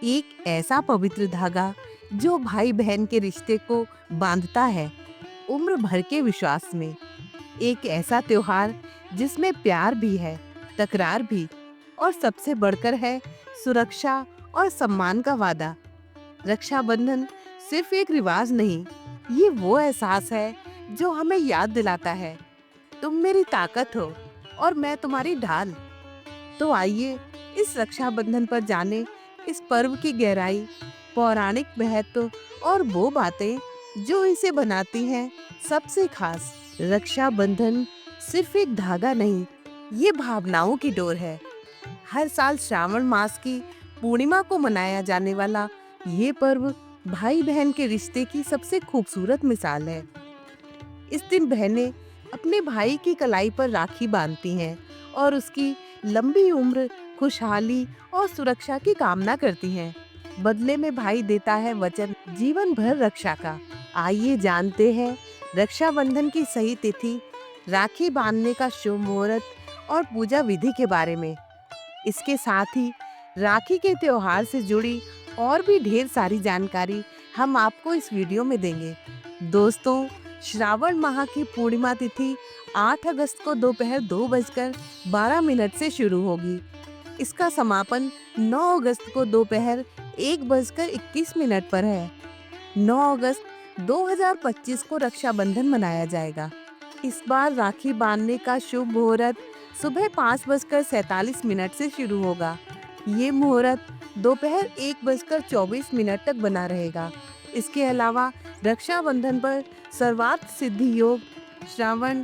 एक ऐसा पवित्र धागा जो भाई बहन के रिश्ते को बांधता है उम्र भर के विश्वास में। एक ऐसा त्योहार जिसमें प्यार भी है, तकरार भी, और सबसे बढ़कर है सुरक्षा और सम्मान का वादा। रक्षाबंधन सिर्फ एक रिवाज नहीं, ये वो एहसास है जो हमें याद दिलाता है, तुम मेरी ताकत हो और मैं तुम्हारी ढाल। तो आइए इस रक्षाबंधन पर जाने इस पर्व की गहराई, पौराणिक महत्व और वो बातें जो इसे बनाती हैं सबसे खास। रक्षाबंधन सिर्फ एक धागा नहीं, ये भावनाओं की डोर है। हर साल श्रावण मास की पूर्णिमा को मनाया जाने वाला ये पर्व भाई बहन के रिश्ते की सबसे खूबसूरत मिसाल है। इस दिन बहनें अपने भाई की कलाई पर राखी बांधती हैं और उसकी लंबी उम्र, खुशहाली और सुरक्षा की कामना करती हैं। बदले में भाई देता है वचन जीवन भर रक्षा का। आइए जानते हैं रक्षाबंधन की सही तिथि, राखी बांधने का शुभ मुहूर्त और पूजा विधि के बारे में। इसके साथ ही राखी के त्योहार से जुड़ी और भी ढेर सारी जानकारी हम आपको इस वीडियो में देंगे। दोस्तों, श्रावण माह की पूर्णिमा तिथि 8 अगस्त को दोपहर 2:12 से शुरू होगी। इसका समापन 9 अगस्त को दोपहर 1:21 पर है। 9 अगस्त 2025 को रक्षाबंधन मनाया जाएगा। इस बार राखी बांधने का शुभ मुहूर्त सुबह 5:47 से शुरू होगा। ये मुहूर्त दोपहर 1:24 तक बना रहेगा। इसके अलावा रक्षाबंधन पर सर्वार्थ सिद्धि योग, श्रावण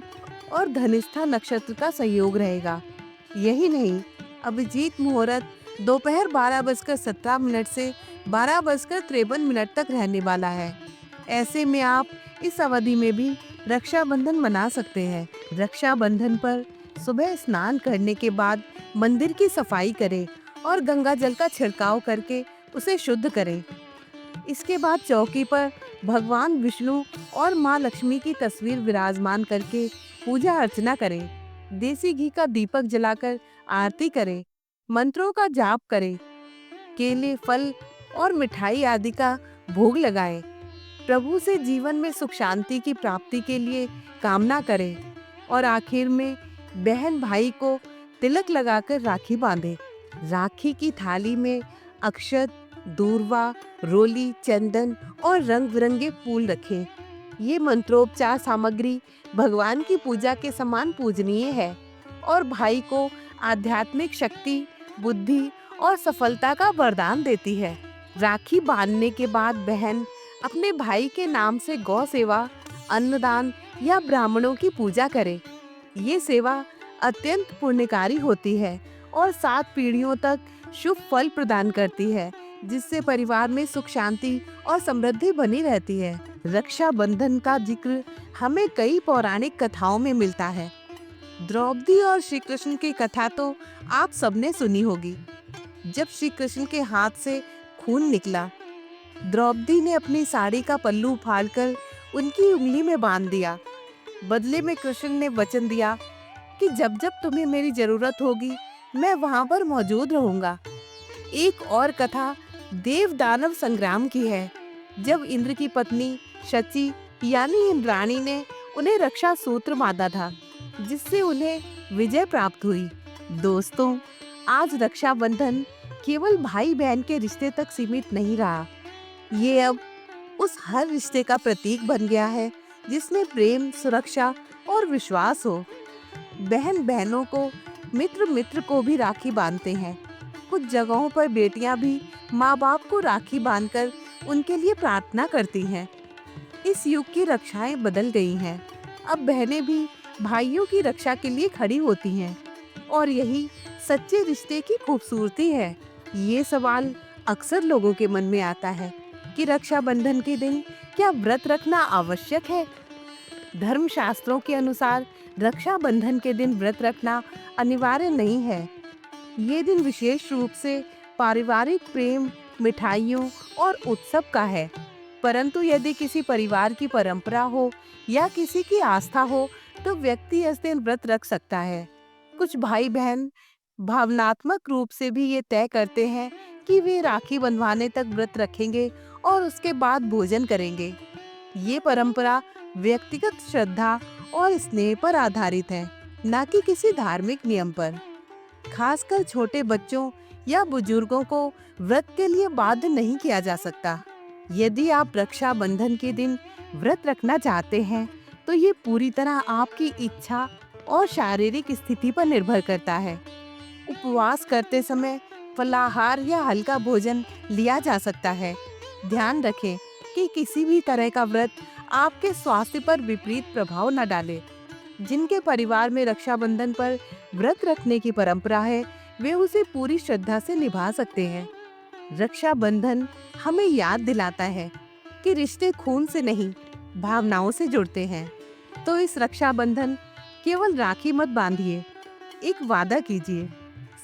और धनिष्ठा नक्षत्र का संयोग रहेगा। यही नहीं, अभिजीत मुहूर्त दोपहर 12:17 से 12:53 तक रहने वाला है। ऐसे में आप इस अवधि में भी रक्षाबंधन मना सकते हैं। रक्षाबंधन पर सुबह स्नान करने के बाद मंदिर की सफाई करें और गंगा जल का छिड़काव करके उसे शुद्ध करें। इसके बाद चौकी पर भगवान विष्णु और माँ लक्ष्मी की तस्वीर विराजमान करके पूजा अर्चना करें। देसी घी का दीपक जलाकर आरती करें, मंत्रों का जाप करें, केले, फल और मिठाई आदि का भोग लगाएं। प्रभु से जीवन में सुख शांति की प्राप्ति के लिए कामना करें और आखिर में बहन भाई को तिलक लगाकर राखी बांधे। राखी की थाली में अक्षत, दूर्वा, रोली, चंदन और रंग बिरंगे फूल रखें। ये मंत्रोपचार सामग्री भगवान की पूजा के समान पूजनीय है और भाई को आध्यात्मिक शक्ति, बुद्धि और सफलता का वरदान देती है। राखी बांधने के बाद बहन अपने भाई के नाम से गौ सेवा, अन्नदान या ब्राह्मणों की पूजा करे। ये सेवा अत्यंत पुण्यकारी होती है और 7 पीढ़ियों तक शुभ फल प्रदान करती है, जिससे परिवार में सुख शांति और समृद्धि बनी रहती है। रक्षाबंधन का जिक्र हमें कई पौराणिक कथाओं में मिलता है। द्रौपदी और श्री कृष्ण की कथा तो आप सबने सुनी होगी। जब श्री कृष्ण के हाथ से खून निकला, द्रौपदी ने अपनी साड़ी का पल्लू फाड़कर उनकी उंगली में बांध दिया। बदले में कृष्ण ने वचन दिया कि जब जब तुम्हें मेरी जरूरत होगी, मैं वहां पर मौजूद रहूंगा। एक और कथा देव दानव संग्राम की है, जब इंद्र की पत्नी शची यानी इंद्राणी ने उन्हें रक्षा सूत्र बांधा था, जिससे उन्हें विजय प्राप्त हुई। दोस्तों, आज रक्षाबंधन केवल भाई बहन के रिश्ते तक सीमित नहीं रहा। ये अब उस हर रिश्ते का प्रतीक बन गया है जिसमें प्रेम, सुरक्षा और विश्वास हो। बहन बहनों को, मित्र मित्र को भी राखी बांधते हैं। कुछ जगहों पर बेटियां भी माँ बाप को राखी बांधकर उनके लिए प्रार्थना करती हैं। इस युग की रक्षाएं बदल गई हैं। अब बहनें भी भाइयों की रक्षा के लिए खड़ी होती हैं और यही सच्चे रिश्ते की खूबसूरती है। ये सवाल अक्सर लोगों के मन में आता है कि रक्षाबंधन के दिन क्या व्रत रखना आवश्यक है? धर्मशास्त्रों के अनुसार रक्षाबंधन के दिन व्रत रखना अनिवार्य नहीं है। ये दिन विशेष रूप से पारिवारिक प्रेम, मिठाइयों और उत्सव का है। परंतु यदि किसी परिवार की परंपरा हो या किसी की आस्था हो, तो व्यक्ति इस दिन व्रत रख सकता है। कुछ भाई बहन भावनात्मक रूप से भी ये तय करते हैं कि वे राखी बंधवाने तक व्रत रखेंगे और उसके बाद भोजन करेंगे। ये परंपरा व्यक्तिगत श्रद्धा और स्नेह पर आधारित है, न कि किसी धार्मिक नियम पर। खासकर छोटे बच्चों या बुजुर्गों को व्रत के लिए बाध्य नहीं किया जा सकता। यदि आप रक्षाबंधन के दिन व्रत रखना चाहते हैं, तो ये पूरी तरह आपकी इच्छा और शारीरिक स्थिति पर निर्भर करता है। उपवास करते समय फलाहार या हल्का भोजन लिया जा सकता है। ध्यान रखें कि किसी भी तरह का व्रत आपके स्वास्थ्य पर विपरीत प्रभाव न डाले। जिनके परिवार में रक्षाबंधन पर व्रत रखने की परंपरा है, वे उसे पूरी श्रद्धा से निभा सकते हैं। रक्षाबंधन हमें याद दिलाता है कि रिश्ते खून से नहीं, भावनाओं से जुड़ते हैं। तो इस रक्षाबंधन केवल राखी मत बांधिए, एक वादा कीजिए,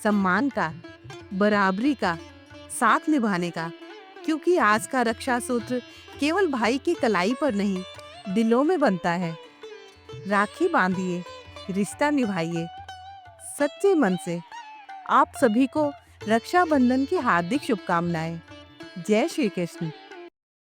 सम्मान का, बराबरी का, साथ निभाने का। क्योंकि आज का रक्षा सूत्र केवल भाई की कलाई पर नहीं, दिलों में बनता है। राखी बांधिए, रिश्ता निभाइए सच्चे मन से। आप सभी को रक्षाबंधन की हार्दिक शुभकामनाएं। जय श्री कृष्ण।